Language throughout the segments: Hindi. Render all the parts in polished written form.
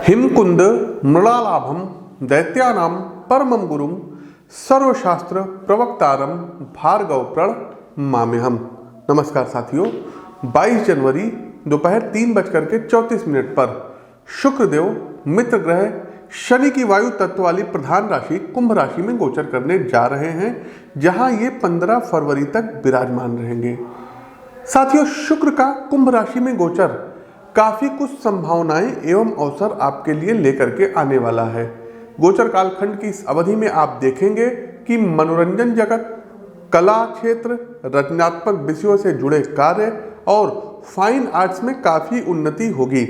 हिमकुंद मृणालाभम दैत्यानाम परमं गुरुम सर्वशास्त्र प्रवक्तारम भार्गव प्रण माम्यहम। नमस्कार साथियों, 22 जनवरी दोपहर 3:34 पर शुक्रदेव मित्र ग्रह शनि की वायु तत्व वाली प्रधान राशि कुंभ राशि में गोचर करने जा रहे हैं, जहां ये 15 फरवरी तक विराजमान रहेंगे। साथियों, शुक्र का कुंभ राशि में गोचर काफी कुछ संभावनाएं एवं अवसर आपके लिए लेकर के आने वाला है। गोचर कालखंड की इस अवधि में आप देखेंगे कि मनोरंजन जगत, कला क्षेत्र, रचनात्मक विषयों से जुड़े कार्य और फाइन आर्ट्स में काफी उन्नति होगी।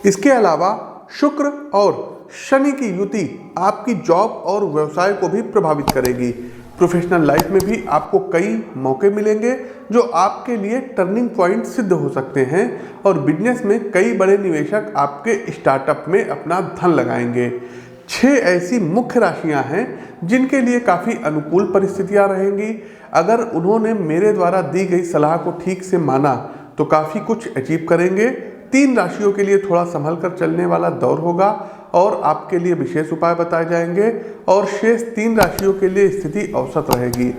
इसके अलावा शुक्र और शनि की युति आपकी जॉब और व्यवसाय को भी प्रभावित करेगी। प्रोफेशनल लाइफ में भी आपको कई मौके मिलेंगे जो आपके लिए टर्निंग पॉइंट सिद्ध हो सकते हैं और बिजनेस में कई बड़े निवेशक आपके स्टार्टअप में अपना धन लगाएंगे। 6 ऐसी मुख्य राशियां हैं जिनके लिए काफ़ी अनुकूल परिस्थितियां रहेंगी। अगर उन्होंने मेरे द्वारा दी गई सलाह को ठीक से माना तो काफ़ी कुछ अचीव करेंगे। 3 राशियों के लिए थोड़ा संभल कर चलने वाला दौर होगा और आपके लिए विशेष उपाय बताए जाएंगे और शेष 3 राशियों के लिए स्थिति औसत रहेगी।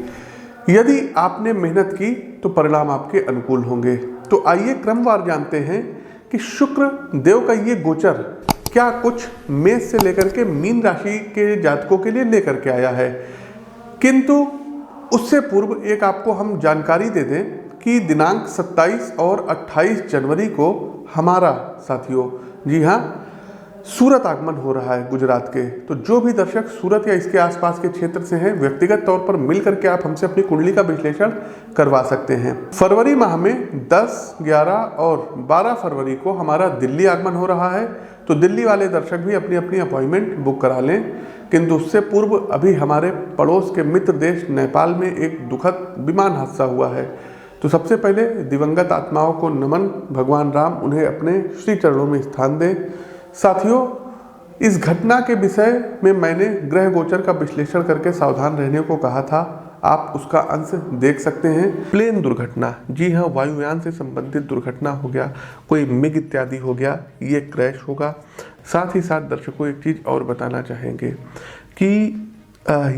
यदि आपने मेहनत की तो परिणाम आपके अनुकूल होंगे। तो आइए क्रमवार जानते हैं कि शुक्र देव का ये गोचर क्या कुछ मेष से लेकर के मीन राशि के जातकों के लिए लेकर के आया है। किंतु उससे पूर्व एक आपको हम जानकारी दे दें कि दिनांक 27 और 28 जनवरी को हमारा साथियों, जी हाँ, सूरत आगमन हो रहा है गुजरात के। तो जो भी दर्शक सूरत या इसके आसपास के क्षेत्र से हैं, व्यक्तिगत तौर पर मिल करके आप हमसे अपनी कुंडली का विश्लेषण करवा सकते हैं। फरवरी माह में 10, 11 और 12 फरवरी को हमारा दिल्ली आगमन हो रहा है। तो दिल्ली वाले दर्शक भी अपनी अपनी अपॉइंटमेंट बुक करा लें। किंतु उससे पूर्व अभी हमारे पड़ोस के मित्र देश नेपाल में एक दुखद विमान हादसा हुआ है। तो सबसे पहले दिवंगत आत्माओं को नमन, भगवान राम उन्हें अपने श्री चरणों में स्थान दें। साथियों, इस घटना के विषय में मैंने ग्रह गोचर का विश्लेषण करके सावधान रहने को कहा था। आप उसका अंश देख सकते हैं। प्लेन दुर्घटना, जी हाँ, वायुयान से संबंधित दुर्घटना हो गया, कोई मिग इत्यादि हो गया, ये क्रैश होगा। साथ ही साथ दर्शकों एक चीज़ और बताना चाहेंगे कि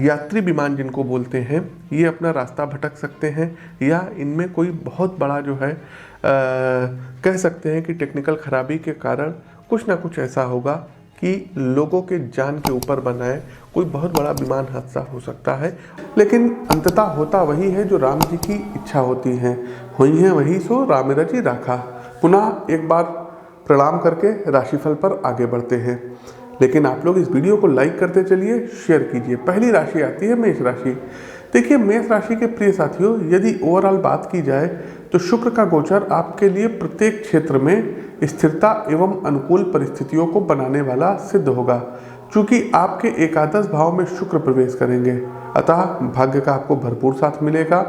यात्री विमान जिनको बोलते हैं, ये अपना रास्ता भटक सकते हैं या इनमें कोई बहुत बड़ा जो है कह सकते हैं कि टेक्निकल खराबी के कारण कुछ ना कुछ ऐसा होगा कि लोगों के जान के ऊपर बनाए कोई बहुत बड़ा विमान हादसा हो सकता है। लेकिन अंततः होता वही है जो राम जी की इच्छा होती है, हुई है वही सो राम रचि राखा। पुनः एक बार प्रणाम करके राशिफल पर आगे बढ़ते हैं। लेकिन आप लोग इस वीडियो को लाइक करते चलिए, शेयर कीजिए। पहली राशि आती है मेष राशि। देखिए, मेष राशि के प्रिय साथियों, यदि ओवरऑल बात की जाए तो शुक्र का गोचर आपके लिए प्रत्येक क्षेत्र में स्थिरता एवं अनुकूल परिस्थितियों को बनाने वाला सिद्ध होगा। चूंकि आपके एकादश भाव में शुक्र प्रवेश करेंगे, अतः भाग्य का आपको भरपूर साथ मिलेगा।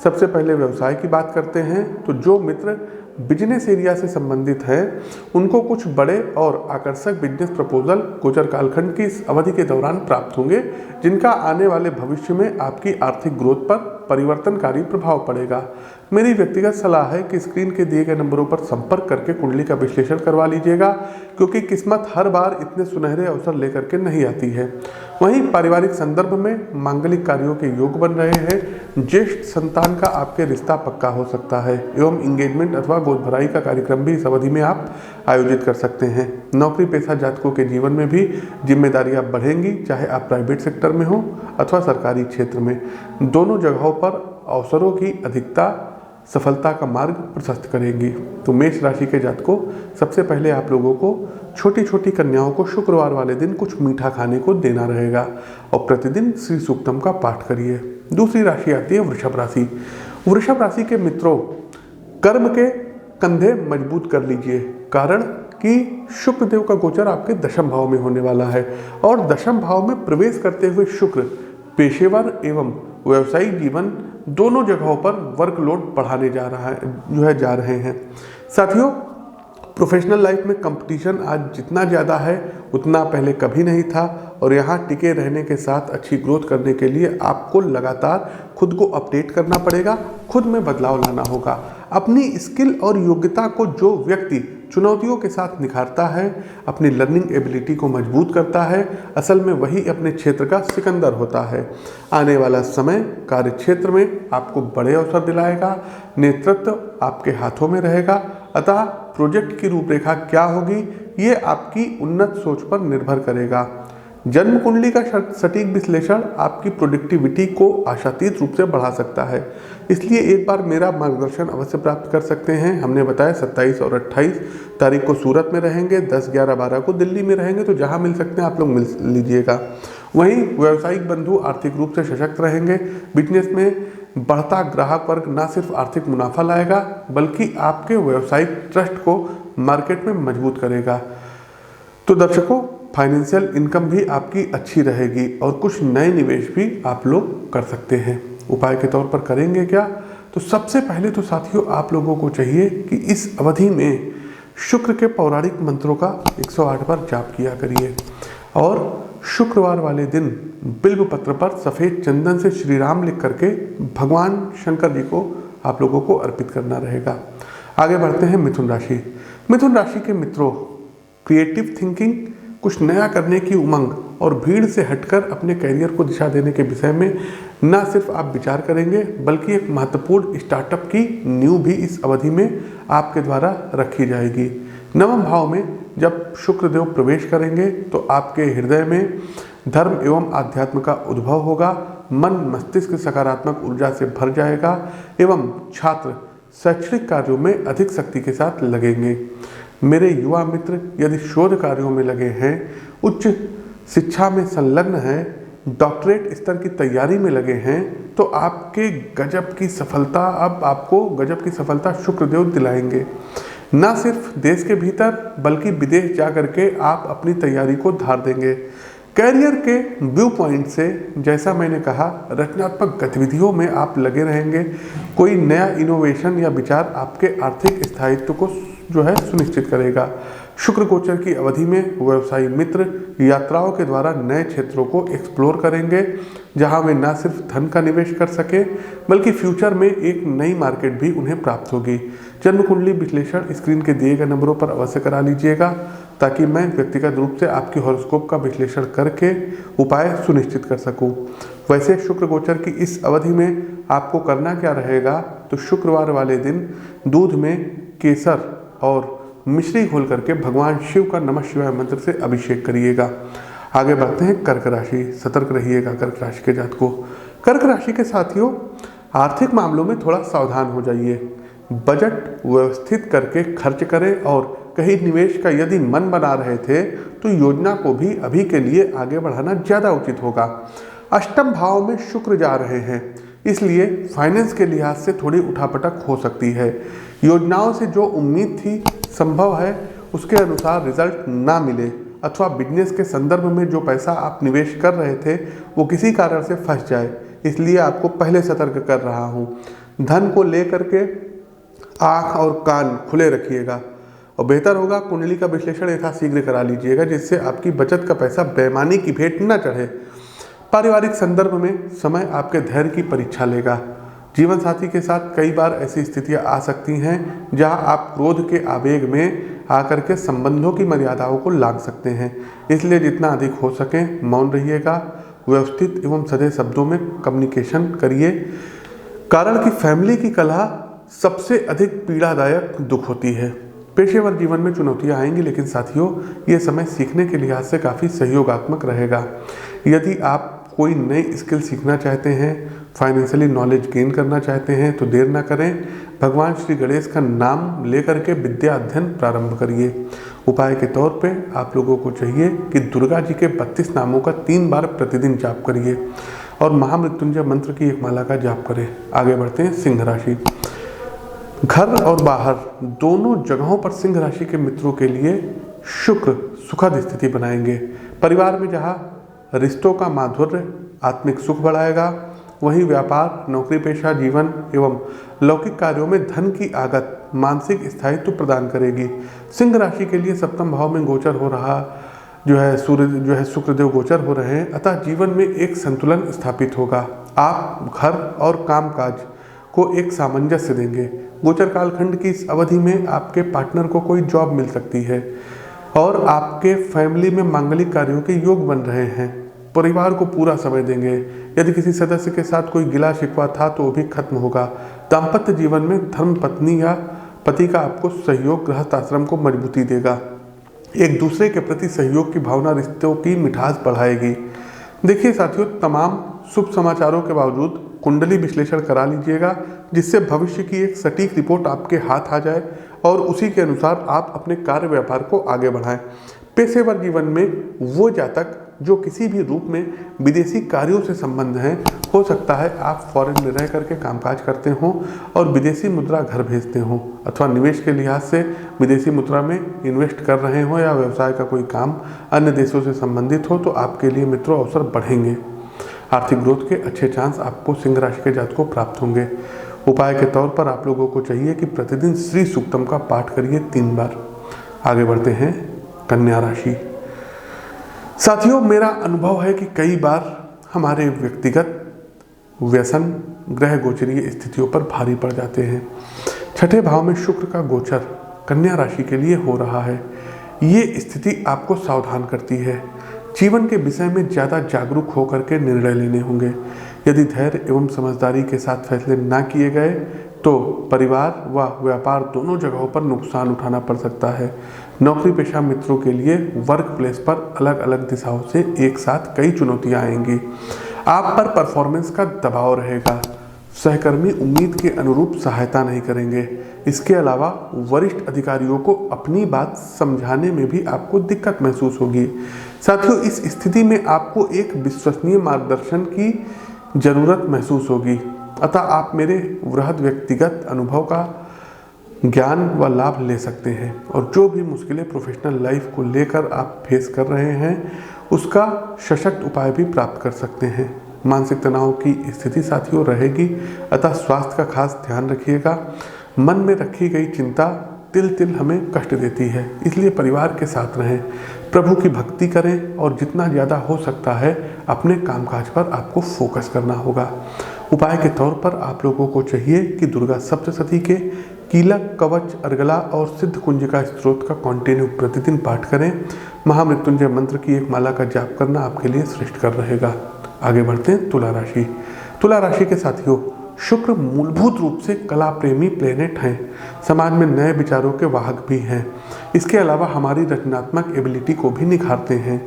सबसे पहले व्यवसाय की बात करते हैं तो जो मित्र बिजनेस एरिया से संबंधित हैं उनको कुछ बड़े और आकर्षक बिजनेस प्रपोजल गोचर कालखंड की इस अवधि के दौरान प्राप्त होंगे, जिनका आने वाले भविष्य में आपकी आर्थिक ग्रोथ पर परिवर्तनकारी प्रभाव पड़ेगा। मेरी व्यक्तिगत सलाह है कि स्क्रीन के दिए गए नंबरों पर संपर्क करके कुंडली का विश्लेषण करवा लीजिएगा, क्योंकि किस्मत हर बार इतने सुनहरे अवसर लेकर के नहीं आती है। वहीं पारिवारिक संदर्भ में मांगलिक कार्यों के योग बन रहे हैं। ज्येष्ठ संतान का आपके रिश्ता पक्का हो सकता है एवं इंगेजमेंट अथवा गोद भराई का कार्यक्रम भी इस अवधि में आप आयोजित कर सकते हैं। नौकरी पेशा जातकों के जीवन में भी जिम्मेदारियां बढ़ेंगी, चाहे आप प्राइवेट सेक्टर में हो अथवा सरकारी क्षेत्र में। दोनों जगहों पर अवसरों की अधिकता सफलता का मार्ग प्रशस्त करेंगी। तो मेष राशि के जातकों, सबसे पहले आप लोगों को छोटी छोटी कन्याओं को शुक्रवार वाले दिन कुछ मीठा खाने को देना रहेगा और प्रतिदिन श्री सूक्तम का पाठ करिए। दूसरी राशि आती है वृषभ राशि। वृषभ राशि के मित्रों, कर्म के कंधे मजबूत कर लीजिए, कारण कि शुक्र देव का गोचर आपके दशम भाव में होने वाला है और दशम भाव में प्रवेश करते हुए शुक्र पेशेवर एवं व्यवसायिक जीवन दोनों जगहों पर वर्कलोड बढ़ाने जा रहे हैं। साथियों, प्रोफेशनल लाइफ में कंपटीशन आज जितना ज़्यादा है उतना पहले कभी नहीं था, और यहाँ टिके रहने के साथ अच्छी ग्रोथ करने के लिए आपको लगातार खुद को अपडेट करना पड़ेगा, खुद में बदलाव लाना होगा। अपनी स्किल और योग्यता को जो व्यक्ति चुनौतियों के साथ निखारता है, अपनी लर्निंग एबिलिटी को मजबूत करता है, असल में वही अपने क्षेत्र का सिकंदर होता है। आने वाला समय कार्य क्षेत्र में आपको बड़े अवसर दिलाएगा, नेतृत्व आपके हाथों में रहेगा, अतः प्रोजेक्ट की रूपरेखा क्या होगी ये आपकी उन्नत सोच पर निर्भर करेगा। जन्म कुंडली का सटीक विश्लेषण आपकी प्रोडक्टिविटी को आशातीत रूप से बढ़ा सकता है, इसलिए एक बार मेरा मार्गदर्शन अवश्य प्राप्त कर सकते हैं। हमने बताया 27 और 28 तारीख को सूरत में रहेंगे, 10, 11, 12 को दिल्ली में रहेंगे, तो जहां मिल सकते हैं आप लोग मिल लीजिएगा। वहीं व्यावसायिक बंधु आर्थिक रूप से सशक्त रहेंगे। बिजनेस में बढ़ता ग्राहक वर्ग न सिर्फ आर्थिक मुनाफा लाएगा बल्कि आपके व्यावसायिक ट्रस्ट को मार्केट में मजबूत करेगा। तो दर्शकों, फाइनेंशियल इनकम भी आपकी अच्छी रहेगी और कुछ नए निवेश भी आप लोग कर सकते हैं। उपाय के तौर पर करेंगे क्या? तो सबसे पहले तो साथियों आप लोगों को चाहिए कि इस अवधि में शुक्र के पौराणिक मंत्रों का 108 बार जाप किया करिए, और शुक्रवार वाले दिन बिल्व पत्र पर सफ़ेद चंदन से श्री राम लिख करके भगवान शंकर जी को आप लोगों को अर्पित करना रहेगा। आगे बढ़ते हैं मिथुन राशि। मिथुन राशि के मित्रों, क्रिएटिव थिंकिंग, कुछ नया करने की उमंग और भीड़ से हटकर अपने करियर को दिशा देने के विषय में न सिर्फ आप विचार करेंगे बल्कि एक महत्वपूर्ण स्टार्टअप की नींव भी इस अवधि में आपके द्वारा रखी जाएगी। नवम भाव में जब शुक्रदेव प्रवेश करेंगे तो आपके हृदय में धर्म एवं आध्यात्म का उद्भव होगा, मन मस्तिष्क सकारात्मक ऊर्जा से भर जाएगा एवं छात्र शैक्षणिक कार्यों में अधिक शक्ति के साथ लगेंगे। मेरे युवा मित्र यदि शोध कार्यों में लगे हैं, उच्च शिक्षा में संलग्न हैं, डॉक्टरेट स्तर की तैयारी में लगे हैं, तो आपको गजब की सफलता शुक्रदेव दिलाएंगे। न सिर्फ देश के भीतर बल्कि विदेश जा करके आप अपनी तैयारी को धार देंगे। कैरियर के व्यू पॉइंट से जैसा मैंने कहा, रचनात्मक गतिविधियों में आप लगे रहेंगे। कोई नया इनोवेशन या विचार आपके आर्थिक स्थायित्व को सुनिश्चित करेगा। शुक्र गोचर की अवधि में व्यवसायी मित्र यात्राओं के द्वारा नए क्षेत्रों को एक्सप्लोर करेंगे, जहां वे न सिर्फ धन का निवेश कर सके बल्कि फ्यूचर में एक नई मार्केट भी उन्हें प्राप्त होगी। जन्म कुंडली विश्लेषण स्क्रीन के दिए गए नंबरों पर अवश्य करा लीजिएगा, ताकि मैं व्यक्तिगत रूप से आपकी हॉरोस्कोप का विश्लेषण करके उपाय सुनिश्चित कर सकूं। वैसे शुक्र गोचर की इस अवधि में आपको करना क्या रहेगा, तो शुक्रवार वाले दिन दूध में केसर और मिश्री घोल करके भगवान शिव का नमः शिवाय मंत्र से अभिषेक करिएगा। आगे बढ़ते हैं कर्क राशि। सतर्क रहिएगा कर्क राशि के जातकों। कर्क राशि के साथियों, आर्थिक मामलों में थोड़ा सावधान हो जाइए। बजट व्यवस्थित करके खर्च करें, और कहीं निवेश का यदि मन बना रहे थे तो योजना को भी अभी के लिए आगे बढ़ाना ज़्यादा उचित होगा। अष्टम भाव में शुक्र जा रहे हैं, इसलिए फाइनेंस के लिहाज से थोड़ी उठापटक हो सकती है। योजनाओं से जो उम्मीद थी संभव है उसके अनुसार रिजल्ट ना मिले, अथवा बिजनेस के संदर्भ में जो पैसा आप निवेश कर रहे थे वो किसी कारण से फंस जाए, इसलिए आपको पहले सतर्क कर रहा हूँ। धन को लेकर के आँख और कान खुले रखिएगा, और बेहतर होगा कुंडली का विश्लेषण यथाशीघ्र करा लीजिएगा, जिससे आपकी बचत का पैसा बेईमानी की भेंट न चढ़े। पारिवारिक संदर्भ में समय आपके धैर्य की परीक्षा लेगा। जीवन साथी के साथ कई बार ऐसी स्थितियां आ सकती हैं जहां आप क्रोध के आवेग में आकर के संबंधों की मर्यादाओं को लांघ सकते हैं, इसलिए जितना अधिक हो सके मौन रहिएगा। व्यवस्थित एवं सधे शब्दों में कम्युनिकेशन करिए, कारण कि फैमिली की कलह सबसे अधिक पीड़ादायक दुख होती है। पेशेवर जीवन में चुनौतियां आएंगी, लेकिन साथियों ये समय सीखने के लिहाज से काफ़ी सहयोगात्मक रहेगा। यदि आप कोई नई स्किल सीखना चाहते हैं, फाइनेंशियली नॉलेज गेन करना चाहते हैं, तो देर ना करें, भगवान श्री गणेश का नाम लेकर के विद्या अध्ययन प्रारंभ करिए। उपाय के तौर पे आप लोगों को चाहिए कि दुर्गा जी के 32 नामों का 3 बार प्रतिदिन जाप करिए, और महामृत्युंजय मंत्र की एक माला का जाप करें। आगे बढ़ते हैं सिंह राशि। घर और बाहर दोनों जगहों पर सिंह राशि के मित्रों के लिए शुक्र सुखद स्थिति बनाएंगे। परिवार में जहाँ रिश्तों का माधुर्य आत्मिक सुख बढ़ाएगा, वहीं व्यापार, नौकरी पेशा जीवन एवं लौकिक कार्यों में धन की आगत मानसिक स्थायित्व प्रदान करेगी। सिंह राशि के लिए सप्तम भाव में गोचर हो रहा सूर्य शुक्रदेव गोचर हो रहे हैं, अतः जीवन में एक संतुलन स्थापित होगा। आप घर और कामकाज को एक सामंजस्य देंगे। गोचर कालखंड की इस अवधि में आपके पार्टनर को कोई जॉब मिल सकती है और आपके फैमिली में मांगलिक कार्यों के योग बन रहे हैं। परिवार को पूरा समय देंगे। यदि किसी सदस्य के साथ कोई गिला शिकवा था तो वो भी खत्म होगा। दाम्पत्य जीवन में धर्म पत्नी या पति का आपको सहयोग गृहस्थ आश्रम को मजबूती देगा। एक दूसरे के प्रति सहयोग की भावना रिश्तों की मिठास बढ़ाएगी। देखिए साथियों, तमाम शुभ समाचारों के बावजूद कुंडली विश्लेषण करा लीजिएगा, जिससे भविष्य की एक सटीक रिपोर्ट आपके हाथ आ जाए और उसी के अनुसार आप अपने कार्य व्यापार को आगे बढ़ाएं। पेशेवर जीवन में वो जातक जो किसी भी रूप में विदेशी कार्यों से संबंध हैं, हो सकता है आप फॉरेन में रह करके कामकाज करते हों और विदेशी मुद्रा घर भेजते हों, अथवा निवेश के लिहाज से विदेशी मुद्रा में इन्वेस्ट कर रहे हों, या व्यवसाय का कोई काम अन्य देशों से संबंधित हो, तो आपके लिए मित्रों अवसर बढ़ेंगे। आर्थिक ग्रोथ के अच्छे चांस आपको सिंह राशि के जातकों को प्राप्त होंगे। उपाय के तौर पर आप लोगों को चाहिए कि प्रतिदिन श्री सूक्तम का पाठ करिए 3 बार। आगे बढ़ते हैं कन्या राशि। साथियों, मेरा अनुभव है कि कई बार हमारे व्यक्तिगत व्यसन ग्रह गोचरीय स्थितियों पर भारी पड़ जाते हैं। छठे भाव में शुक्र का गोचर कन्या राशि के लिए हो रहा है। ये स्थिति आपको सावधान करती है। जीवन के विषय में ज़्यादा जागरूक होकर के निर्णय लेने होंगे। यदि धैर्य एवं समझदारी के साथ फैसले ना किए गए तो परिवार व व्यापार दोनों जगहों पर नुकसान उठाना पड़ सकता है। नौकरी पेशा मित्रों के लिए वर्क प्लेस पर अलग अलग दिशाओं से एक साथ कई चुनौतियां आएंगी। आप पर परफॉर्मेंस का दबाव रहेगा। सहकर्मी उम्मीद के अनुरूप सहायता नहीं करेंगे। इसके अलावा वरिष्ठ अधिकारियों को अपनी बात समझाने में भी आपको दिक्कत महसूस होगी। साथियों, इस स्थिति में आपको एक विश्वसनीय मार्गदर्शन की जरूरत महसूस होगी, अतः आप मेरे वृहद व्यक्तिगत अनुभव का ज्ञान व लाभ ले सकते हैं और जो भी मुश्किलें प्रोफेशनल लाइफ को लेकर आप फेस कर रहे हैं उसका सशक्त उपाय भी प्राप्त कर सकते हैं। मानसिक तनाव की स्थिति साथियों रहेगी, अतः स्वास्थ्य का खास ध्यान रखिएगा। मन में रखी गई चिंता तिल तिल हमें कष्ट देती है, इसलिए परिवार के साथ रहें, प्रभु की भक्ति करें और जितना ज़्यादा हो सकता है अपने कामकाज पर आपको फोकस करना होगा। उपाय के तौर पर आप लोगों को चाहिए कि दुर्गा सप्तशती के कीलक, कवच, अर्गला और सिद्ध कुंजिका स्त्रोत का कंटिन्यू प्रतिदिन पाठ करें। महामृत्युंजय मंत्र की एक माला का जाप करना आपके लिए श्रेष्ठकर रहेगा। आगे बढ़ते हैं तुला राशि। तुला राशि के साथियों, शुक्र मूलभूत रूप से कला प्रेमी प्लेनेट हैं। समाज में नए विचारों के वाहक भी हैं। इसके अलावा हमारी रचनात्मक एबिलिटी को भी निखारते हैं।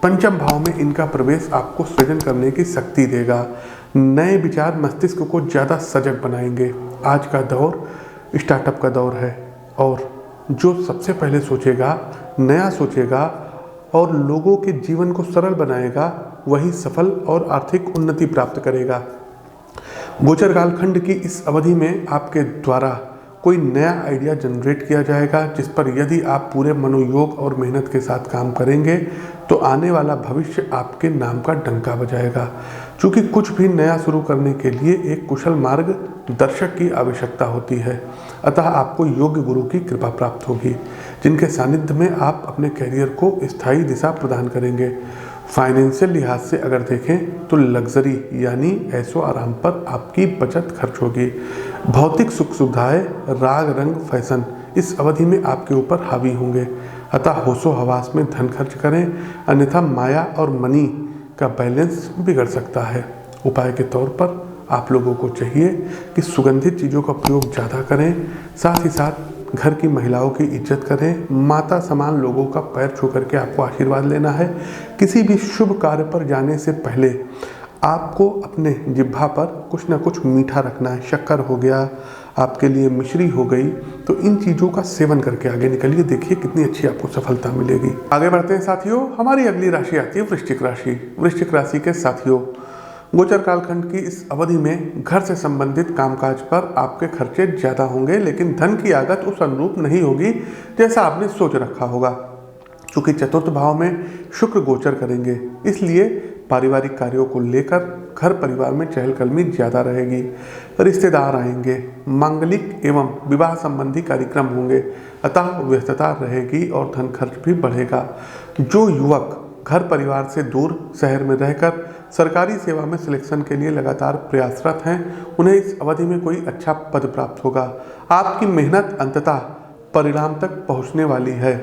पंचम भाव में इनका प्रवेश आपको सृजन करने की शक्ति देगा। नए विचार मस्तिष्क को ज़्यादा सजग बनाएंगे। आज का दौर स्टार्टअप का दौर है और जो सबसे पहले सोचेगा, नया सोचेगा और लोगों के जीवन को सरल बनाएगा, वही सफल और आर्थिक उन्नति प्राप्त करेगा। गोचर कालखंड की इस अवधि में आपके द्वारा कोई नया आइडिया जनरेट किया जाएगा, जिस पर यदि आप पूरे मनोयोग और मेहनत के साथ काम करेंगे तो आने वाला भविष्य आपके नाम का डंका बजाएगा। चूँकि कुछ भी नया शुरू करने के लिए एक कुशल मार्गदर्शक की आवश्यकता होती है, अतः आपको योग्य गुरु की कृपा प्राप्त होगी, जिनके सानिध्य में आप अपने करियर को स्थायी दिशा प्रदान करेंगे। फाइनेंशियल लिहाज से अगर देखें तो लग्जरी यानी ऐशो आराम पर आपकी बचत खर्च होगी। भौतिक सुख सुविधाएं, राग रंग, फैशन इस अवधि में आपके ऊपर हावी होंगे, अतः होशो हवास में धन खर्च करें, अन्यथा माया और मनी का बैलेंस बिगड़ सकता है। उपाय के तौर पर आप लोगों को चाहिए कि सुगंधित चीज़ों का प्रयोग ज़्यादा करें, साथ ही साथ घर की महिलाओं की इज्जत करें। माता समान लोगों का पैर छू करके आपको आशीर्वाद लेना है। किसी भी शुभ कार्य पर जाने से पहले आपको अपने जिह्वा पर कुछ ना कुछ मीठा रखना है। शक्कर हो गया, आपके लिए मिश्री हो गई, तो इन चीज़ों का सेवन करके आगे निकलिए। देखिए कितनी अच्छी आपको सफलता मिलेगी। आगे बढ़ते हैं साथियों, हमारी अगली राशि आती है वृश्चिक राशि। वृश्चिक राशि के साथियों, गोचर कालखंड की इस अवधि में घर से संबंधित कामकाज पर आपके खर्चे ज़्यादा होंगे, लेकिन धन की आगत उस अनुरूप नहीं होगी जैसा आपने सोच रखा होगा। चूँकि चतुर्थ भाव में शुक्र गोचर करेंगे, इसलिए पारिवारिक कार्यों को लेकर घर परिवार में चहलकदमी ज़्यादा रहेगी। रिश्तेदार आएंगे, मांगलिक एवं विवाह संबंधी कार्यक्रम होंगे, अतः व्यस्तता रहेगी और धन खर्च भी बढ़ेगा। जो युवक घर परिवार से दूर शहर में रहकर सरकारी सेवा में सिलेक्शन के लिए लगातार प्रयासरत हैं, उन्हें इस अवधि में कोई अच्छा पद प्राप्त होगा। आपकी मेहनत अंततः परिणाम तक पहुंचने वाली है।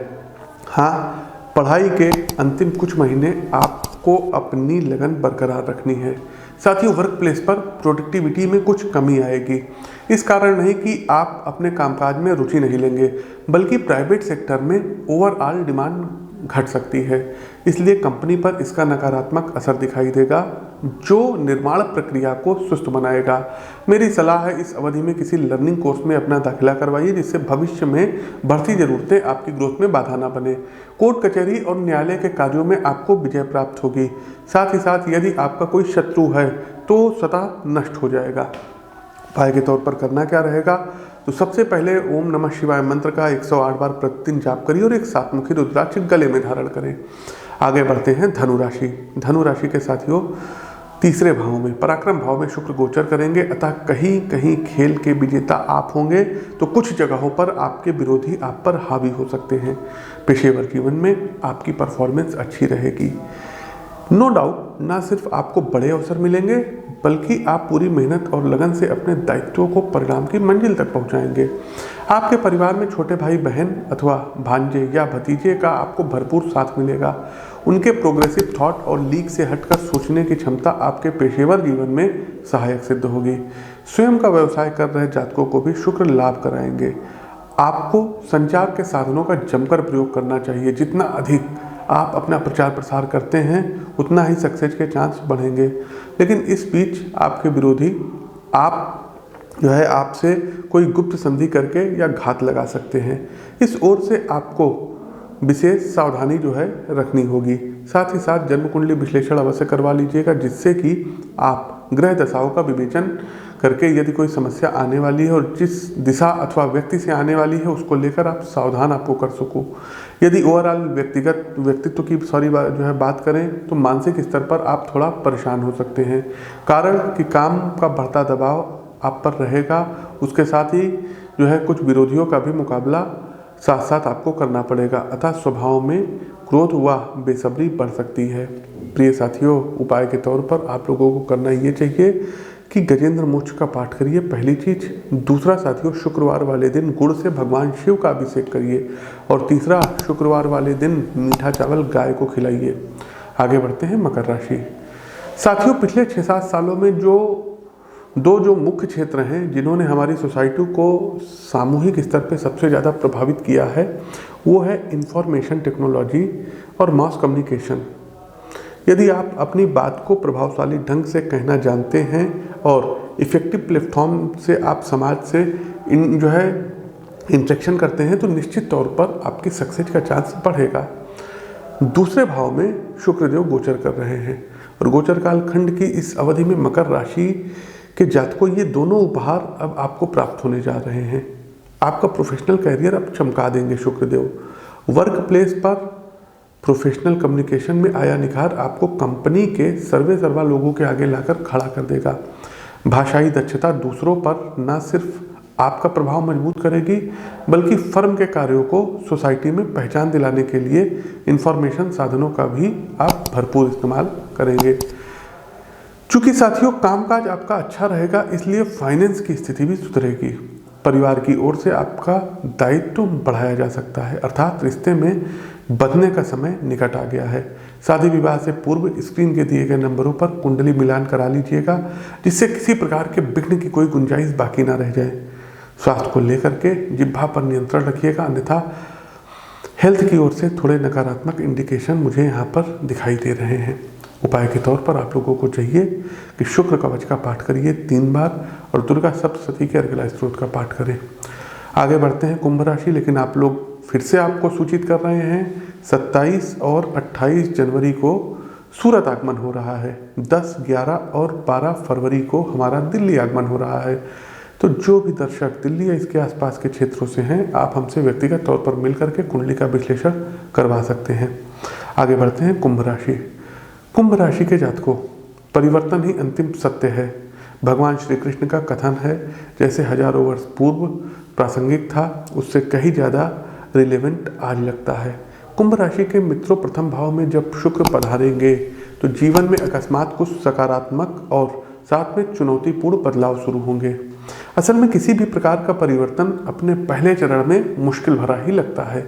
हाँ, पढ़ाई के अंतिम कुछ महीने आपको अपनी लगन बरकरार रखनी है। साथियों, वर्क प्लेस पर प्रोडक्टिविटी में कुछ कमी आएगी। इस कारण नहीं कि आप अपने कामकाज में रुचि नहीं लेंगे, बल्कि प्राइवेट सेक्टर में ओवरऑल डिमांड घट सकती है, इसलिए कंपनी पर इसका नकारात्मक असर दिखाई देगा, जो निर्माण प्रक्रिया को सुस्त बनाएगा। मेरी सलाह है, इस अवधि में किसी लर्निंग कोर्स में अपना दाखिला करवाइए, जिससे भविष्य में बढ़ती ज़रूरतें आपकी ग्रोथ में बाधा न बने। कोर्ट कचहरी और न्यायालय के कार्यों में आपको विजय प्राप्त होगी। साथ ही साथ यदि आपका कोई शत्रु है तो स्वतः नष्ट हो जाएगा। उपाय के तौर पर करना क्या रहेगा? तो सबसे पहले ओम नमः शिवाय मंत्र का 108 बार प्रतिदिन जाप करिए और एक सातमुखी रुद्राक्ष गले में धारण करें। आगे बढ़ते हैं धनु राशि। धनु राशि के साथियों, तीसरे भाव में पराक्रम भाव में शुक्र गोचर करेंगे, अतः कहीं कहीं खेल के विजेता आप होंगे तो कुछ जगहों पर आपके विरोधी आप पर हावी हो सकते हैं। पेशेवर जीवन में आपकी परफॉर्मेंस अच्छी रहेगी। नो डाउट, ना सिर्फ आपको बड़े अवसर मिलेंगे, बल्कि आप पूरी मेहनत और लगन से अपने दायित्वों को परिणाम की मंजिल तक पहुंचाएंगे। आपके परिवार में छोटे भाई बहन अथवा भांजे या भतीजे का आपको भरपूर साथ मिलेगा। उनके प्रोग्रेसिव थॉट और लीक से हटकर सोचने की क्षमता आपके पेशेवर जीवन में सहायक सिद्ध होगी। स्वयं का व्यवसाय कर रहे जातकों को भी शुक्र लाभ कराएंगे। आपको संचार के साधनों का जमकर प्रयोग करना चाहिए। जितना अधिक आप अपना प्रचार प्रसार करते हैं, उतना ही सक्सेस के चांस बढ़ेंगे। लेकिन इस बीच आपके विरोधी आपसे कोई गुप्त संधि करके या घात लगा सकते हैं। इस ओर से आपको विशेष सावधानी रखनी होगी। साथ ही साथ जन्म कुंडली विश्लेषण अवश्य करवा लीजिएगा, जिससे कि आप ग्रह दशाओं का विवेचन करके यदि कोई समस्या आने वाली है और जिस दिशा अथवा व्यक्ति से आने वाली है, उसको लेकर आप सावधान आपको कर सको। यदि ओवरऑल व्यक्तित्व की बात करें तो मानसिक स्तर पर आप थोड़ा परेशान हो सकते हैं, कारण कि काम का बढ़ता दबाव आप पर रहेगा। उसके साथ ही कुछ विरोधियों का भी मुकाबला साथ साथ आपको करना पड़ेगा, अतः स्वभाव में क्रोध व बेसब्री बढ़ सकती है। प्रिय साथियों, उपाय के तौर पर आप लोगों को करना ये चाहिए कि गजेंद्र मोक्ष का पाठ करिए, पहली चीज। दूसरा साथियों, शुक्रवार वाले दिन गुड़ से भगवान शिव का अभिषेक करिए। और तीसरा, शुक्रवार वाले दिन मीठा चावल गाय को खिलाइए। आगे बढ़ते हैं मकर राशि। साथियों, पिछले 6-7 सालों में जो मुख्य क्षेत्र हैं जिन्होंने हमारी सोसाइटी को सामूहिक स्तर पर सबसे ज़्यादा प्रभावित किया है, वो है इंफॉर्मेशन टेक्नोलॉजी और मास कम्युनिकेशन। यदि आप अपनी बात को प्रभावशाली ढंग से कहना जानते हैं और इफ़ेक्टिव प्लेटफॉर्म से आप समाज से इंटरेक्शन करते हैं, तो निश्चित तौर पर आपकी सक्सेस का चांस बढ़ेगा। दूसरे भाव में शुक्रदेव गोचर कर रहे हैं और गोचर काल खंड की इस अवधि में मकर राशि के जातकों ये दोनों उपहार अब आपको प्राप्त होने जा रहे हैं। आपका प्रोफेशनल कैरियर अब चमका देंगे शुक्रदेव। वर्क प्लेस पर प्रोफेशनल कम्युनिकेशन में आया निखार आपको कंपनी के सर्वा लोगों के आगे लाकर खड़ा कर देगा। भाषाई दक्षता दूसरों पर न सिर्फ आपका प्रभाव मजबूत करेगी, बल्कि फर्म के कार्यों को सोसाइटी में पहचान दिलाने के लिए इंफॉर्मेशन साधनों का भी आप भरपूर इस्तेमाल करेंगे। चूंकि साथियों कामकाज आपका अच्छा रहेगा, इसलिए फाइनेंस की स्थिति भी सुधरेगी। परिवार की ओर से आपका दायित्व बढ़ाया जा सकता है, अर्थात रिश्ते में बदलने का समय निकट आ गया है। शादी विवाह से पूर्व स्क्रीन के दिए गए नंबरों पर कुंडली मिलान करा लीजिएगा, जिससे किसी प्रकार के विघ्न की कोई गुंजाइश बाकी ना रह जाए। स्वास्थ्य को लेकर के जिह्वा पर नियंत्रण रखिएगा, अन्यथा हेल्थ की ओर से थोड़े नकारात्मक इंडिकेशन मुझे यहाँ पर दिखाई दे रहे हैं। उपाय के तौर पर आप लोगों को चाहिए कि शुक्र कवच का पाठ करिए 3 बार और दुर्गा सप्तशती के अर्गला स्त्रोत का पाठ करें। आगे बढ़ते हैं कुंभ राशि। लेकिन आप लोग फिर से आपको सूचित कर रहे हैं 27 और 28 जनवरी को सूरत आगमन हो रहा है। 10, 11 और 12 फरवरी को हमारा दिल्ली आगमन हो रहा है। तो जो भी दर्शक दिल्ली या इसके आसपास के क्षेत्रों से हैं, आप हमसे व्यक्तिगत तौर पर मिल करके कुंडली का विश्लेषण करवा सकते हैं। आगे बढ़ते हैं कुंभ राशि। कुंभ राशि के जातकों, परिवर्तन ही अंतिम सत्य है। भगवान श्री कृष्ण का कथन है, जैसे हजारों वर्ष पूर्व प्रासंगिक था, उससे कहीं ज़्यादा रिलेवेंट आज लगता है। कुंभ राशि के मित्रों, प्रथम भाव में जब शुक्र पधारेंगे तो जीवन में अकस्मात कुछ सकारात्मक और साथ में चुनौतीपूर्ण बदलाव शुरू होंगे। असल में किसी भी प्रकार का परिवर्तन अपने पहले चरण में मुश्किल भरा ही लगता है,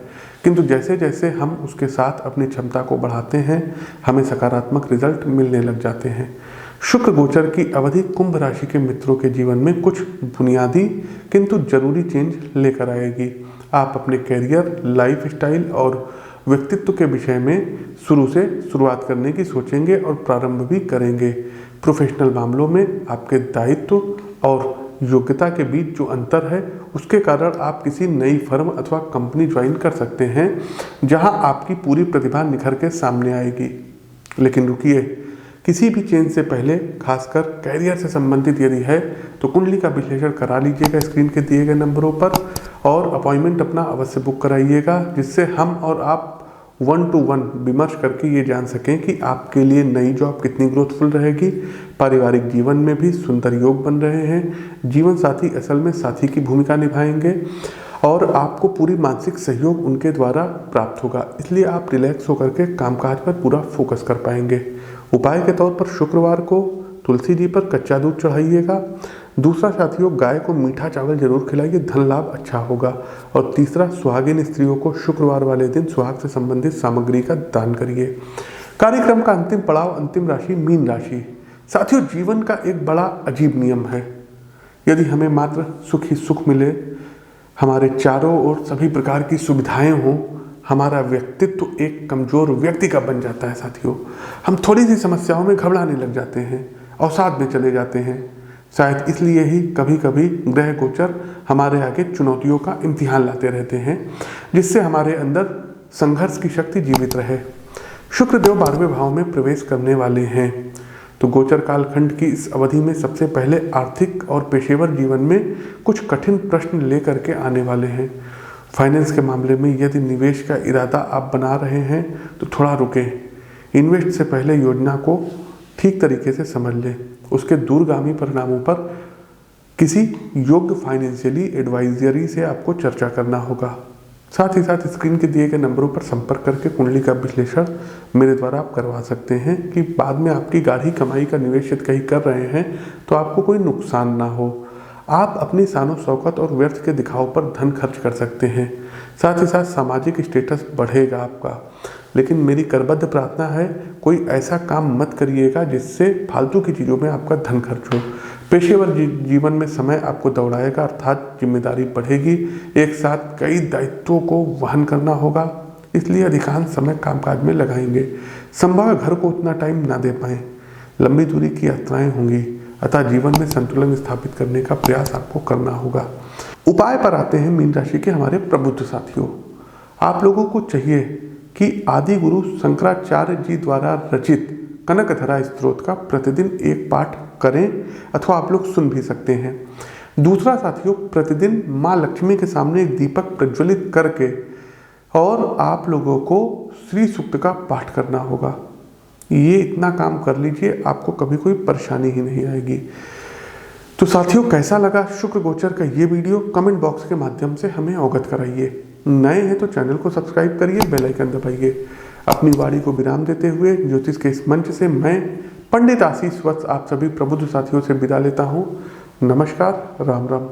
किंतु जैसे जैसे हम उसके साथ अपनी क्षमता को बढ़ाते हैं, हमें सकारात्मक रिजल्ट मिलने लग जाते हैं। शुक्र गोचर की अवधि कुंभ राशि के मित्रों के जीवन में कुछ बुनियादी किंतु जरूरी चेंज लेकर आएगी। आप अपने कैरियर, लाइफ स्टाइल और व्यक्तित्व के विषय में शुरुआत करने की सोचेंगे और प्रारंभ भी करेंगे। प्रोफेशनल मामलों में आपके दायित्व और योग्यता के बीच जो अंतर है, उसके कारण आप किसी नई फर्म अथवा कंपनी ज्वाइन कर सकते हैं, जहां आपकी पूरी प्रतिभा निखर के सामने आएगी। लेकिन रुकिए, किसी भी चेंज से पहले, खासकर कैरियर से संबंधित यदि है, तो कुंडली का विश्लेषण करा लीजिएगा स्क्रीन के दिए गए नंबरों पर, और अपॉइंटमेंट अपना अवश्य बुक कराइएगा, जिससे हम और आप 1-to-1 विमर्श करके ये जान सकें कि आपके लिए नई जॉब कितनी ग्रोथफुल रहेगी, पारिवारिक जीवन में भी सुंदर योग बन रहे हैं, जीवन साथी असल में साथी की भूमिका निभाएंगे और आपको पूरी मानसिक सहयोग उनके द्वारा प्राप्त होगा। इसलिए आप रिलैक्स होकर के कामकाज पर पूरा फोकस कर पाएंगे। उपाय के तौर पर शुक्रवार को तुलसी जी पर कच्चा दूध चढ़ाइएगा। दूसरा साथियों, गाय को मीठा चावल जरूर खिलाइए, धन लाभ अच्छा होगा। और तीसरा, सुहागिन स्त्रियों को शुक्रवार वाले दिन सुहाग से संबंधित सामग्री का दान करिए। कार्यक्रम का अंतिम पड़ाव, अंतिम राशि मीन राशि। साथियों, जीवन का एक बड़ा अजीब नियम है, यदि हमें मात्र सुख ही सुख मिले, हमारे चारों ओर सभी प्रकार की सुविधाएं हों, हमारा व्यक्तित्व एक कमजोर व्यक्ति का बन जाता है। साथियों, हम थोड़ी सी समस्याओं में घबराने लग जाते हैं, अवसाद में चले जाते हैं। शायद इसलिए ही कभी कभी ग्रह गोचर हमारे आगे चुनौतियों का इम्तिहान लाते रहते हैं, जिससे हमारे अंदर संघर्ष की शक्ति जीवित रहे। शुक्रदेव 12वें भाव में प्रवेश करने वाले हैं, तो गोचर कालखंड की इस अवधि में सबसे पहले आर्थिक और पेशेवर जीवन में कुछ कठिन प्रश्न लेकर के आने वाले हैं। फाइनेंस के मामले में यदि निवेश का इरादा आप बना रहे हैं तो थोड़ा रुकें। इन्वेस्ट से पहले योजना को ठीक तरीके से समझ लें। उसके दूरगामी परिणामों पर किसी योग्य फाइनेंशियली एडवाइजरी से आपको चर्चा करना होगा। साथ ही साथ स्क्रीन के दिए गए नंबरों पर संपर्क करके कुंडली का विश्लेषण मेरे द्वारा आप करवा सकते हैं, कि बाद में आपकी गाढ़ी कमाई का निवेश यदि कहीं कर रहे हैं तो आपको कोई नुकसान ना हो। आप अपनी शानो शौकत और व्यर्थ के दिखाव पर धन खर्च कर सकते हैं। साथ ही साथ सामाजिक स्टेटस बढ़ेगा आपका। लेकिन मेरी करबद्ध प्रार्थना है, कोई ऐसा काम मत करिएगा जिससे फालतू की चीज़ों में आपका धन खर्च हो। पेशेवर जीवन में समय आपको दौड़ाएगा, अर्थात जिम्मेदारी बढ़ेगी, एक साथ कई दायित्वों को वहन करना होगा, इसलिए अधिकांश समय कामकाज में लगाएंगे। संभव है घर को उतना टाइम ना दे पाएँ, लंबी दूरी की यात्राएं होंगी, अतः जीवन में संतुलन स्थापित करने का प्रयास आपको करना होगा। उपाय पर आते हैं मीन राशि के हमारे प्रबुद्ध साथियों। आप लोगों को चाहिए कि आदि गुरु शंकराचार्य जी द्वारा रचित कनकधरा स्तोत्र का प्रतिदिन एक पाठ करें, अथवा आप लोग सुन भी सकते हैं। दूसरा साथियों, प्रतिदिन माँ लक्ष्मी के सामने एक दीपक प्रज्वलित करके और आप लोगों को श्री सूक्त का पाठ करना होगा। ये इतना काम कर लीजिए, आपको कभी कोई परेशानी ही नहीं आएगी। तो साथियों, कैसा लगा शुक्र गोचर का ये वीडियो, कमेंट बॉक्स के माध्यम से हमें अवगत कराइए। नए हैं तो चैनल को सब्सक्राइब करिए, बेल आइकन दबाइए। अपनी वाणी को विराम देते हुए ज्योतिष के इस मंच से मैं पंडित आशीष वत्स आप सभी प्रबुद्ध साथियों से विदा लेता हूँ। नमस्कार, राम राम।